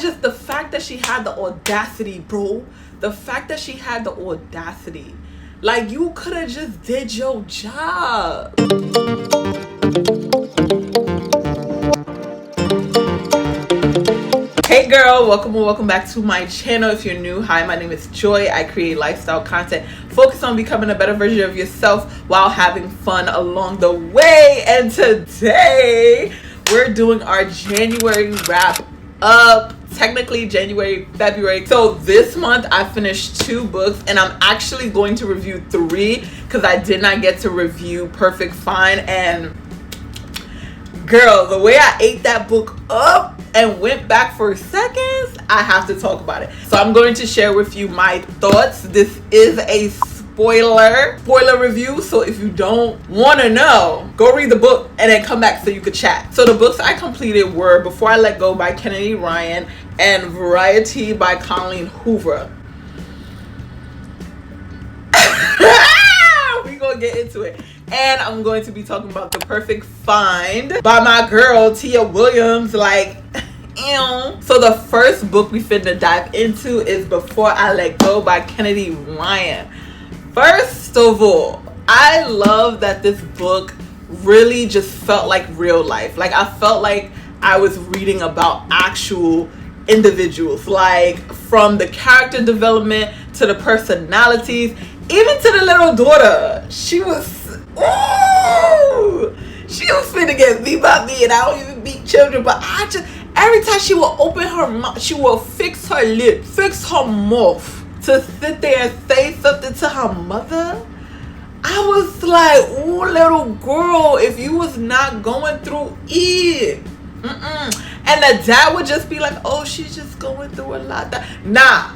the fact that she had the audacity, bro. The fact that she had the audacity. Like, you could have just did your job. Hey girl, welcome back to my channel. If you're new, hi, my name is Joy. I create lifestyle content focused on becoming a better version of yourself while having fun along the way. And today we're doing our January wrap up. Technically January, February. So this month I finished 2 books and I'm actually going to review 3 because I did not get to review Perfect Fine. And girl, the way I ate that book up and went back for seconds, I have to talk about it. So I'm going to share with you my thoughts. This is a spoiler review, so if you don't want to know, go read the book and then come back so you could chat. So the books I completed were Before I Let Go by Kennedy Ryan and Verity by Collen Hoover. We gonna get into it. And I'm going to be talking about The Perfect Find by my girl Tia Williams. Like, ew. So the first book we finna dive into is Before I Let Go by Kennedy Ryan. First of all, I love that this book really just felt like real life. Like, I felt like I was reading about actual individuals, like from the character development to the personalities, even to the little daughter. She was finna get beat by me, and I don't even beat children, but I just, every time she will open her mouth, she will fix her lip, fix her mouth to sit there and say something to her mother. I was like, ooh, little girl, if you was not going through it. And the dad would just be like, oh, she's just going through a lot. Nah,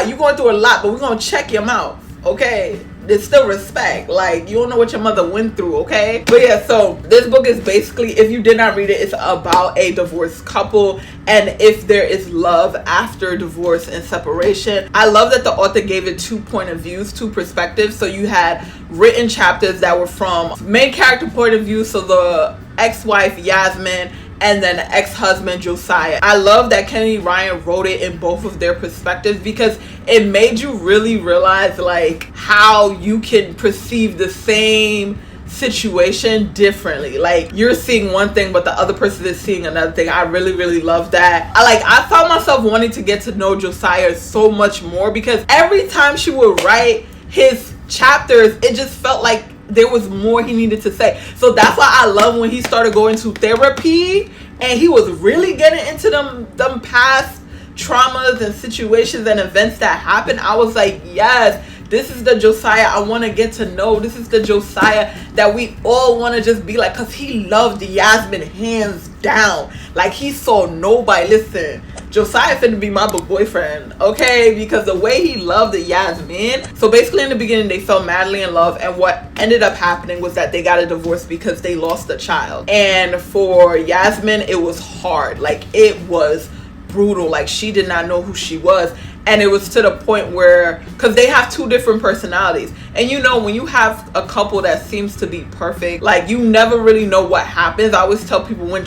you going through a lot, but we're gonna check your mouth, okay? There's still respect. Like, you don't know what your mother went through, okay? But yeah, so this book is basically, if you did not read it, it's about a divorced couple and if there is love after divorce and separation. I love that the author gave it 2 point of views, 2 perspectives. So you had written chapters that were from main character point of view, so the ex-wife Yasmin and then ex-husband Josiah. I love that Kennedy Ryan wrote it in both of their perspectives because it made you really realize like how you can perceive the same situation differently. Like, you're seeing one thing but the other person is seeing another thing. I really love that. I found myself wanting to get to know Josiah so much more because every time she would write his chapters, it just felt like there was more he needed to say. So that's why I love when he started going to therapy and he was really getting into them past traumas and situations and events that happened. I was like, yes, this is the Josiah I want to get to know. This is the Josiah that we all want to just be like, because he loved Yasmin hands down. Like, he saw nobody. Listen, Josiah finna be my boyfriend, okay? Because the way he loved Yasmin. So basically in the beginning they fell madly in love, and what ended up happening was that they got a divorce because they lost a child. And for Yasmin, it was hard. Like, it was brutal. Like, she did not know who she was. And it was to the point where, because they have 2 different personalities, and you know, when you have a couple that seems to be perfect, like, you never really know what happens. I always tell people, when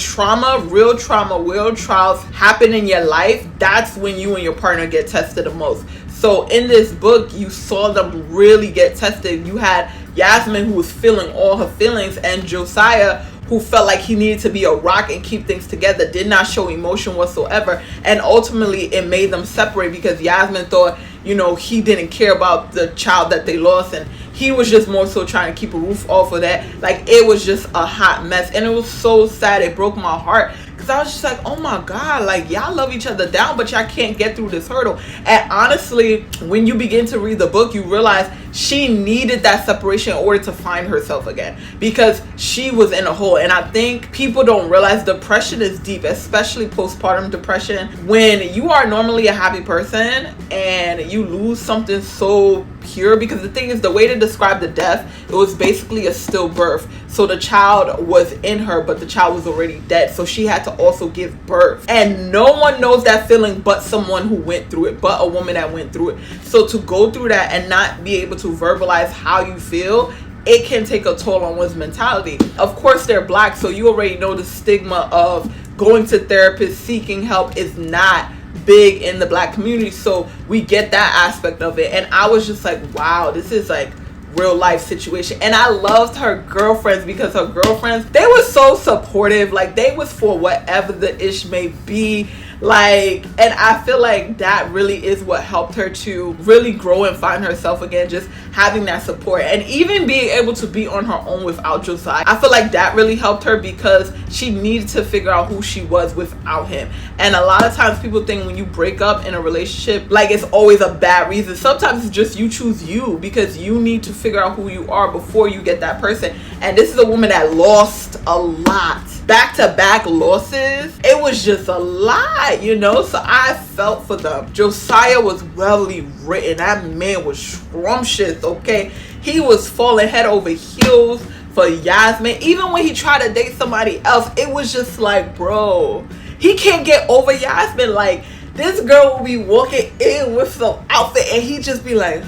real trials happen in your life, that's when you and your partner get tested the most. So in this book, you saw them really get tested. You had Yasmin, who was feeling all her feelings, and Josiah, who felt like he needed to be a rock and keep things together, did not show emotion whatsoever. And ultimately it made them separate because Yasmin thought, you know, he didn't care about the child that they lost, and he was just more so trying to keep a roof off of that. Like, it was just a hot mess, and it was so sad. It broke my heart because I was just like, oh my God, like, y'all love each other down, but y'all can't get through this hurdle. And honestly, when you begin to read the book, you realize she needed that separation in order to find herself again because she was in a hole. And I think people don't realize depression is deep, especially postpartum depression. When you are normally a happy person and you lose something so pure, because the thing is, the way to describe the death, it was basically a stillbirth. So the child was in her, but the child was already dead. So she had to also give birth. And no one knows that feeling but someone who went through it, but a woman that went through it. So to go through that and not be able to verbalize how you feel, it can take a toll on one's mentality. Of course, they're black, so you already know the stigma of going to therapists, seeking help is not big in the Black community. So we get that aspect of it. And I was just like, wow, this is like real life situation. And I loved her girlfriends, because her girlfriends, they were so supportive. Like, they was for whatever the ish may be. Like, and I feel like that really is what helped her to really grow and find herself again, just having that support, and even being able to be on her own without Josiah. I feel like that really helped her, because she needed to figure out who she was without him. And a lot of times people think when you break up in a relationship, like, it's always a bad reason. Sometimes it's just you choose you, because you need to figure out who you are before you get that person. And this is a woman that lost a lot, back-to-back losses. It was just a lot, you know. So I felt for them. Josiah was well written. That man was scrumptious, okay? He was falling head over heels for Yasmin. Even when he tried to date somebody else, it was just like, bro, he can't get over Yasmin. Like, this girl will be walking in with some outfit and he just be like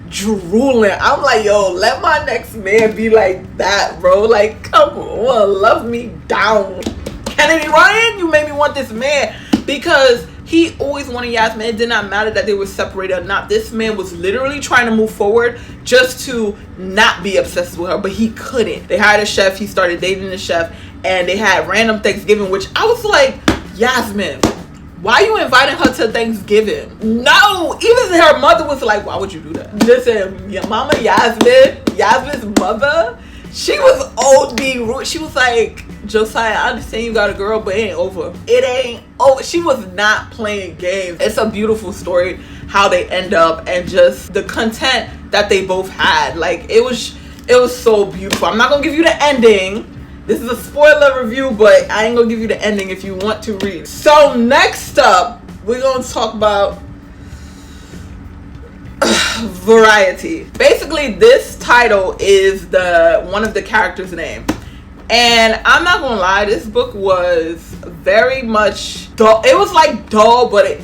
drooling. I'm like, yo, let my next man be like that, bro. Like, come on, love me down. Kennedy Ryan, you made me want this man, because he always wanted Yasmin. It did not matter that they were separated or not. This man was literally trying to move forward just to not be obsessed with her, but he couldn't. They hired a chef. He started dating the chef, and they had random Thanksgiving, which I was like, Yasmin, why you inviting her to Thanksgiving? No, even her mother was like, why would you do that? Listen, your mama Yasmin's mother, she was OD rude. She was like, Josiah, I understand you got a girl, but it ain't over. It ain't over. She was not playing games. It's a beautiful story how they end up, and just the content that they both had. Like, it was so beautiful. I'm not gonna give you the ending. This is a spoiler review, but I ain't gonna give you the ending if you want to read. So next up, we're gonna talk about Verity. Basically, this title is one of the characters' name. And I'm not gonna lie, this book was very much dull. It was like dull, but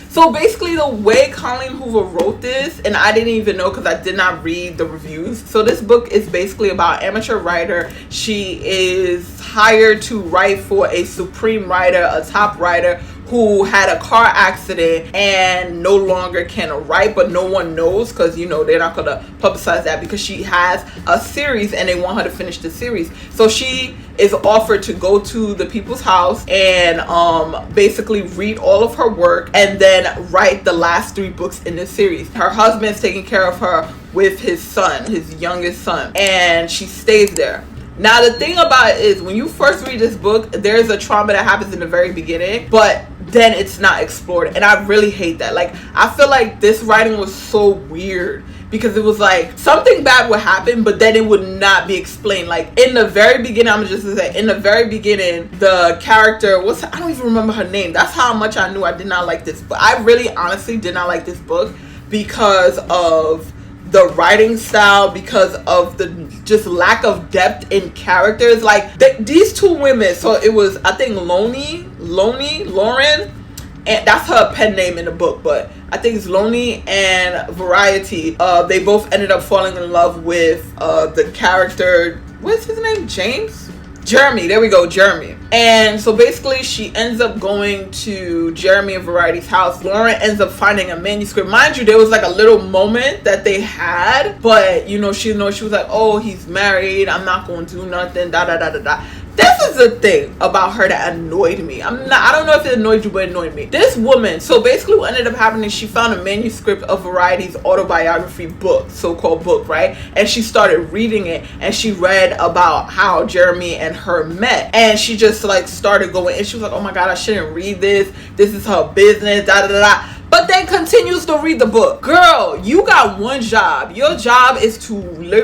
so basically the way Collen Hoover wrote this, and I didn't even know because I did not read the reviews. So this book is basically about amateur writer. She is hired to write for a supreme writer, a top writer, who had a car accident and no longer can write, but no one knows, because, you know, they're not going to publicize that, because she has a series and they want her to finish the series. So she is offered to go to the people's house and basically read all of her work and then write the last 3 books in the series. Her husband's taking care of her with his son, his youngest son, and she stays there. Now, the thing about it is, when you first read this book, there's a trauma that happens in the very beginning, but then it's not explored, and I really hate that. Like, I feel like this writing was so weird, because it was like something bad would happen, but then it would not be explained. Like, in the very beginning, I'm just gonna say, in the very beginning, the character, I don't even remember her name. That's how much I knew I did not like this book. I really honestly did not like this book because of the writing style, because of the just lack of depth in characters. Like, these 2 women, so it was, I think, Lauren, and that's her pen name in the book, but I think it's Lonnie and Verity. They both ended up falling in love with the character, what's his name? Jeremy. There we go, Jeremy. And so basically she ends up going to Jeremy and Verity's house. Lauren ends up finding a manuscript. Mind you, there was like a little moment that they had, but you know, she was like, oh, he's married, I'm not going to do nothing, da da da da da. This is the thing about her that annoyed me. I don't know if it annoyed you, but it annoyed me. This woman, so basically what ended up happening, she found a manuscript of Verity's autobiography book, so-called book, right? And she started reading it, and she read about how Jeremy and her met. And she just like started going, and she was like, oh my God, I shouldn't read this. This is her business, da da da da. But then continues to read the book. Girl, you got one job. Your job is to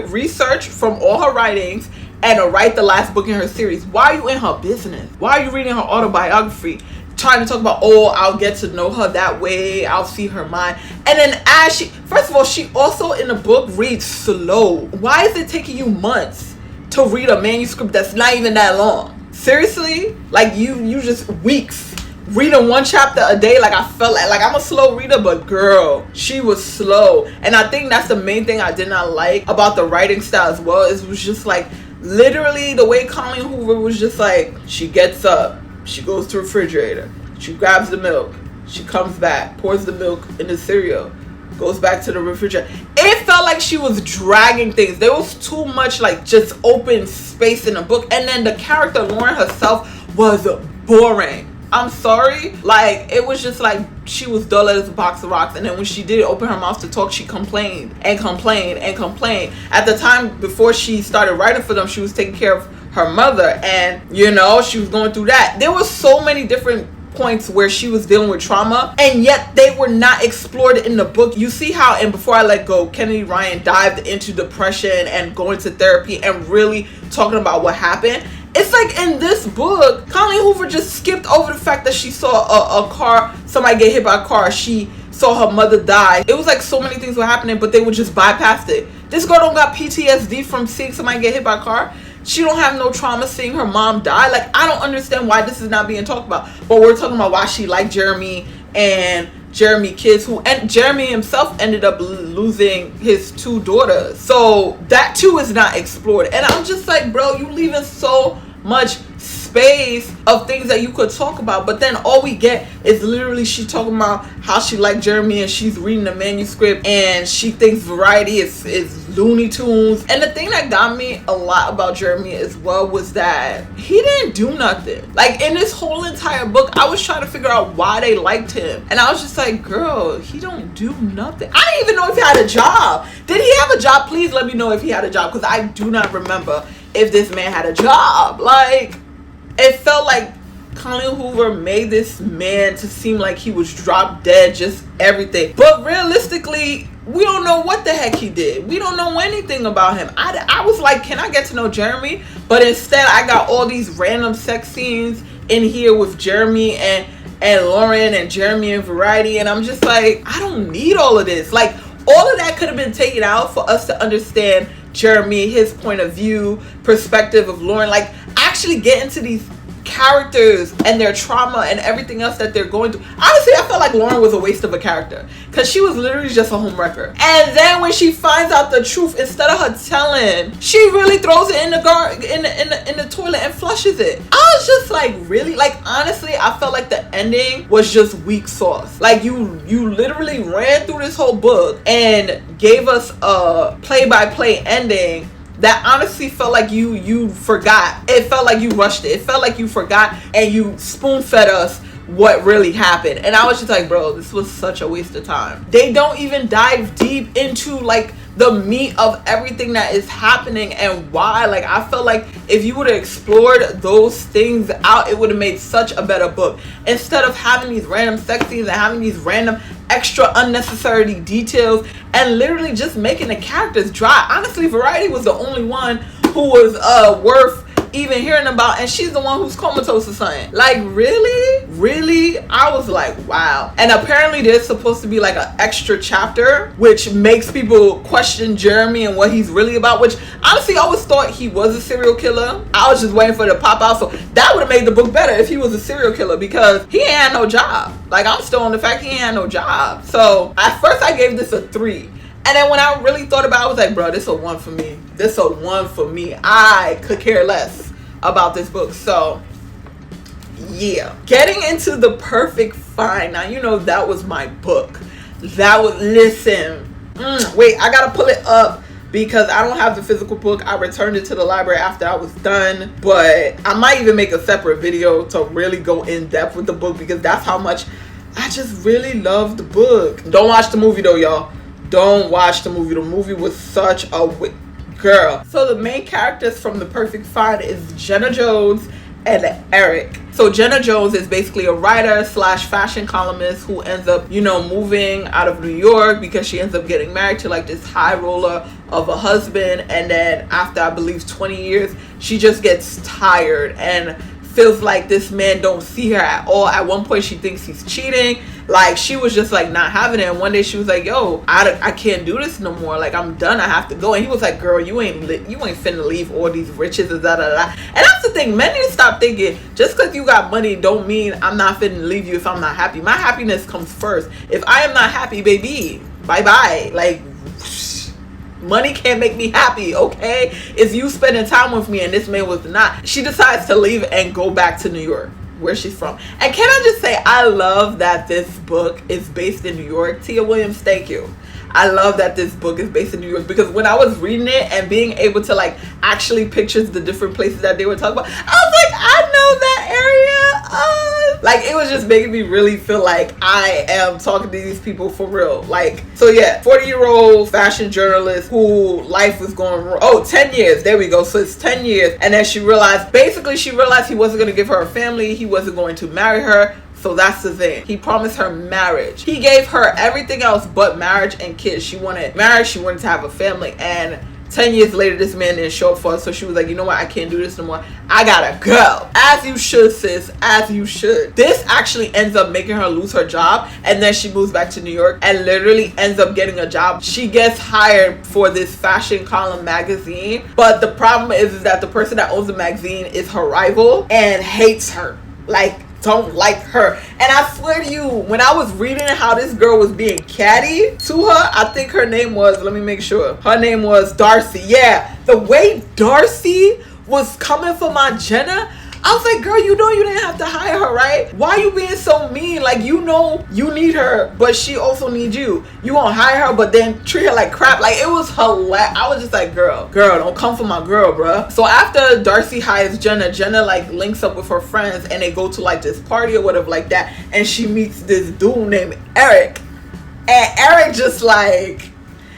research from all her writings and to write the last book in her series. Why are you in her business? Why are you reading her autobiography? Trying to talk about, oh, I'll get to know her that way, I'll see her mind. And then first of all, she also in the book reads slow. Why is it taking you months to read a manuscript that's not even that long? Seriously? Like, you just weeks reading 1 chapter a day. Like, I felt like I'm a slow reader, but girl, she was slow. And I think that's the main thing I did not like about the writing style as well. It was just like, literally the way Collen Hoover was just like, she gets up, She goes to the refrigerator. She grabs the milk. She comes back, pours the milk in the cereal, goes back to the refrigerator. It felt like she was dragging things. There was too much like just open space in the book. And then the character Lauren herself was boring. I'm sorry. Like, it was just like she was dull as a box of rocks. And then when she did open her mouth to talk, she complained and complained and complained. At the time before she started writing for them, she was taking care of her mother. And, you know, she was going through that. There were so many different points where she was dealing with trauma, and yet they were not explored in the book. You see how in Before I Let Go, Kennedy Ryan dived into depression and going to therapy and really talking about what happened. It's like in this book, Collen Hoover just skipped over the fact that she saw a car, somebody get hit by a car. She saw her mother die. It was like so many things were happening, but they would just bypass it. This girl don't got PTSD from seeing somebody get hit by a car. She don't have no trauma seeing her mom die. Like, I don't understand why this is not being talked about. But we're talking about why she liked Jeremy and Jeremy kids, and Jeremy himself ended up losing his 2 daughters. So that too is not explored. And I'm just like, bro, you leaving so much space of things that you could talk about, but then all we get is literally she talking about how she liked Jeremy and she's reading the manuscript and she thinks Verity is Looney Tunes. And the thing that got me a lot about Jeremy as well was that he didn't do nothing. Like, in this whole entire book, I was trying to figure out why they liked him, and I was just like, girl, he don't do nothing. I didn't even know if he had a job. Did he have a job? Please let me know if he had a job, because I do not remember if this man had a job. Like, it felt like Collen Hoover made this man to seem like he was drop dead, just everything. But realistically, we don't know what the heck he did. We don't know anything about him. I was like, can I get to know Jeremy? But instead, I got all these random sex scenes in here with Jeremy and Lauren and Jeremy and Verity. And I'm just like, I don't need all of this. Like, all of that could have been taken out for us to understand Jeremy, his point of view, perspective of Lauren. Like, actually get into these characters and their trauma and everything else that they're going through. Honestly, I felt like Lauren was a waste of a character because she was literally just a homewrecker. And then when she finds out the truth, instead of her telling, she really throws it in the toilet and flushes it. I was just like, really? Like, honestly, I felt like the ending was just weak sauce. Like, you literally ran through this whole book and gave us a play-by-play ending that honestly felt like you forgot. It felt like you rushed it. It felt like you forgot and you spoon-fed us what really happened. And I was just like, bro, this was such a waste of time. They don't even dive deep into like the meat of everything that is happening and why. Like, I felt like if you would have explored those things out, it would have made such a better book. Instead of having these random sex scenes and having these random extra unnecessary details and literally just making the characters dry. Honestly, Verity was the only one who was worth even hearing about, and she's the one who's comatose or something. Like, really? I was like, wow. And apparently there's supposed to be like an extra chapter which makes people question Jeremy and what he's really about, which honestly I always thought he was a serial killer. I was just waiting for it to pop out. So that would have made the book better if he was a serial killer, because he ain't had no job. Like, I'm still on the fact he ain't had no job. So at first I gave this a 3. And then when I really thought about it, I was like, bro, this a 1 for me. This a 1 for me. I could care less about this book. So, yeah. Getting into The Perfect Find. Now, you know that was my book. That was, listen. Wait, I gotta pull it up because I don't have the physical book. I returned it to the library after I was done. But I might even make a separate video to really go in depth with the book, because that's how much I just really love the book. Don't watch the movie though, y'all. Don't watch the movie. The movie was such a girl. So the main characters from The Perfect Find is Jenna Jones and Eric. So Jenna Jones is basically a writer / fashion columnist who ends up, you know, moving out of New York because she ends up getting married to like this high roller of a husband. And then after, I believe, 20 years, she just gets tired and feels like this man don't see her at all. At one point she thinks he's cheating. Like, she was just like not having it. And one day she was like, yo, I can't do this no more. Like, I'm done. I have to go. And he was like, girl, you ain't finna leave all these riches and da da da. And that's the thing. Men need to stop thinking just because you got money don't mean I'm not finna leave you if I'm not happy. My happiness comes first. If I am not happy, baby, bye bye. Like, money can't make me happy, okay? It's you spending time with me, and this man was not. She decides to leave and go back to New York. where she's from. And can I just say, I love that this book is based in New York. Tia Williams, thank you. I love that this book is based in New York, because when I was reading it and being able to like actually picture the different places that they were talking about, I was like, I know that area. Like, it was just making me really feel like I am talking to these people for real. Like, so yeah, 40-year-old fashion journalist who life was going wrong. Oh, 10 years. There we go. So it's 10 years. And then she realized he wasn't going to give her a family. He wasn't going to marry her. So that's the thing. He promised her marriage. He gave her everything else but marriage and kids. She wanted marriage. She wanted to have a family. And 10 years later, this man didn't show up for her. So she was like, you know what? I can't do this no more. I gotta go. As you should, sis. As you should. This actually ends up making her lose her job. And then she moves back to New York and literally ends up getting a job. She gets hired for this fashion column magazine. But the problem is that the person that owns the magazine is her rival and hates her. Like, don't like her. And I swear to you, when I was reading how this girl was being catty to her, I think her name was, let me make sure, her name was Darcy. Yeah, the way Darcy was coming for my Jenna, I was like, girl, you know you didn't have to hire her, right? Why are you being so mean? Like, you know you need her, but she also needs you. You won't hire her, but then treat her like crap. Like, it was hilarious. I was just like, girl, don't come for my girl, bruh. So after Darcy hires Jenna like links up with her friends and they go to like this party or whatever like that. And she meets this dude named Eric. And Eric just like,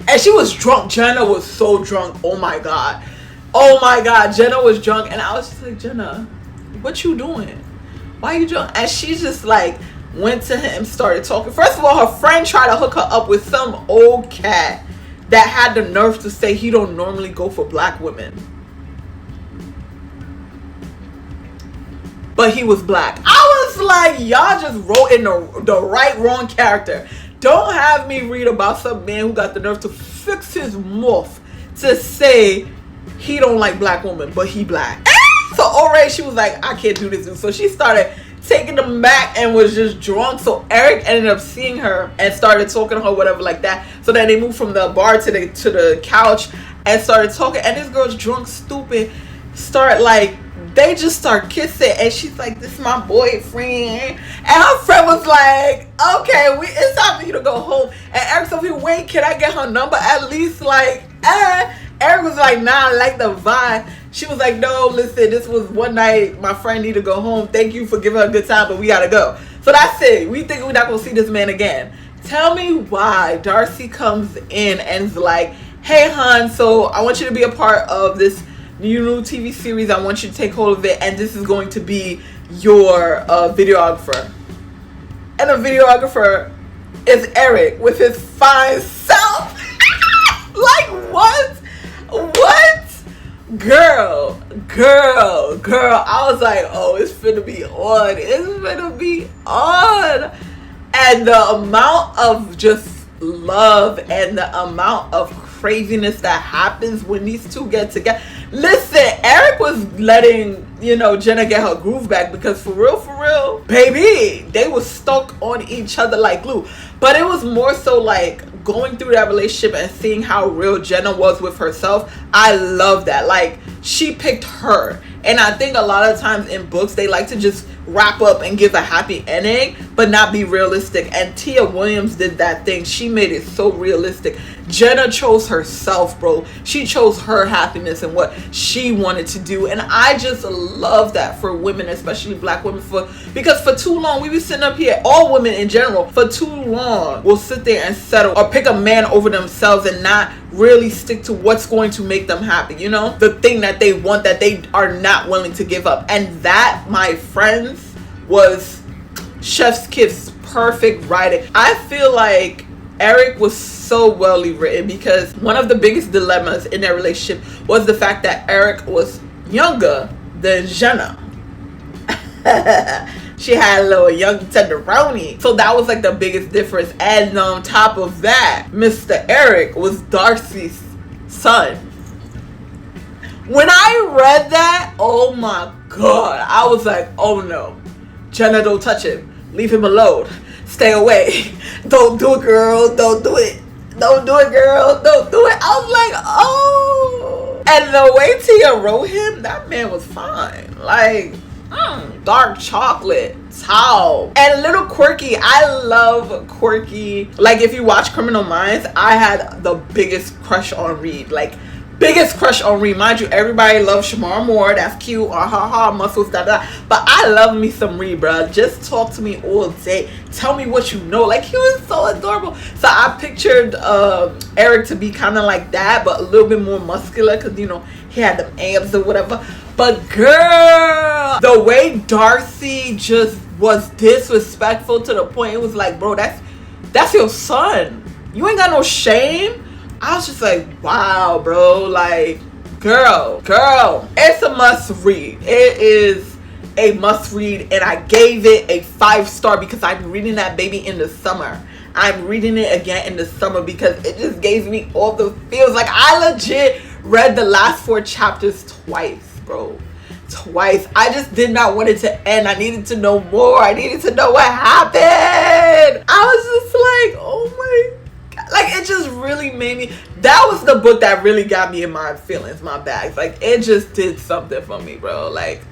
and she was drunk. Jenna was so drunk. Oh my God. Jenna was drunk. And I was just like, Jenna, what you doing? Why you drunk? And she just like went to him, started talking. First of all, her friend tried to hook her up with some old cat that had the nerve to say he don't normally go for black women, but he was black. I was like, y'all just wrote in the wrong character. Don't have me read about some man who got the nerve to fix his mouth to say he don't like black women, but he black. So already she was like, I can't do this. And so she started taking them back and was just drunk. So Eric ended up seeing her and started talking to her, whatever like that. So then they moved from the bar to the couch and started talking. And this girl's drunk, stupid, they just start kissing. And she's like, this is my boyfriend. And her friend was like, okay, it's time for you to go home. And Eric's over here, wait, can I get her number at least? Like, Eric was like, nah, I like the vibe. She was like, no, listen, this was one night. My friend need to go home. Thank you for giving her a good time, but we gotta go. So that's it. We think we're not gonna see this man again. Tell me why Darcy comes in and is like, hey, hon, so I want you to be a part of this new TV series. I want you to take hold of it, and this is going to be your videographer. And the videographer is Eric with his fine self. Like, what? Girl, I was like, oh, it's finna be on. It's finna be on. And the amount of just love and the amount of craziness that happens when these two get together. Listen, Eric was letting, Jenna get her groove back, because for real, baby, they were stuck on each other like glue. But it was more so like going through that relationship and seeing how real Jenna was with herself. I love that. Like, she picked her. And I think a lot of times in books, they like to just wrap up and give a happy ending, but not be realistic. And Tia Williams did that thing. She made it so realistic. Jenna chose herself, bro. She chose her happiness and what she wanted to do. And I just love that for women, especially black women, because for too long, we be sitting up here, all women in general, for too long, will sit there and settle or pick a man over themselves and not really stick to what's going to make them happy, the thing that they want, that they are not willing to give up. And that, my friends, was Chef's Kiss perfect writing. I feel like Eric was so well written, because one of the biggest dilemmas in their relationship was the fact that Eric was younger than Jenna. She had a little young tenderoni. So that was like the biggest difference. And on top of that, Mr. Eric was Darcy's son. When I read that, oh my God, I was like, oh no. Jenna, don't touch him. Leave him alone. Stay away. Don't do it, girl. Don't do it. Don't do it, girl. Don't do it. I was like, oh. And the way Tia wrote him, that man was fine. Like, Dark chocolate. How? And a little quirky. I love quirky. Like, if you watch Criminal Minds, I had the biggest crush on Reed. Like, biggest crush on Reed. Mind you, everybody loves Shamar Moore. That's cute. Muscles, da da. But I love me some Reed, bro. Just talk to me all day. Tell me what you know. Like, he was so adorable. So I pictured Eric to be kind of like that, but a little bit more muscular, because, you know, he had them abs or whatever. But girl, the way Darcy just was disrespectful to the point, it was like, bro, that's your son. You ain't got no shame. I was just like, wow, bro. Like, girl, it's a must read. It is a must read, and I gave it a 5-star because I'm reading that baby in the summer. I'm reading it again in the summer because it just gave me all the feels. Like, I legit read the last 4 chapters twice, bro. Twice. I just did not want it to end. I needed to know more. I needed to know what happened. I was just like, oh my God. Like, it just really made me. That was the book that really got me in my feelings, my bags. Like, it just did something for me, bro. Like,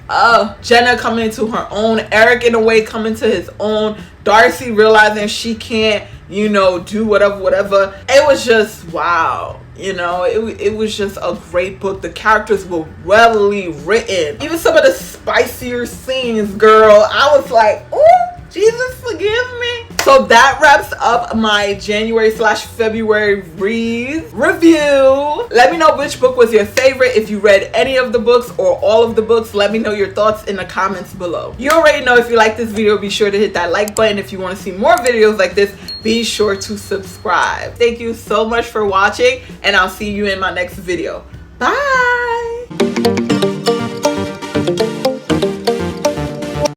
Jenna coming into her own. Eric, in a way, coming to his own. Darcy realizing she can't, you know, do whatever. It was just, wow. You know, it was just a great book. The characters were well written. Even some of the spicier scenes, girl, I was like, oh, Jesus, forgive me. So that wraps up my January/February reads review. Let me know which book was your favorite. If you read any of the books or all of the books, let me know your thoughts in the comments below. You already know, if you like this video, be sure to hit that like button. If you want to see more videos like this, be sure to subscribe. Thank you so much for watching, and I'll see you in my next video. Bye.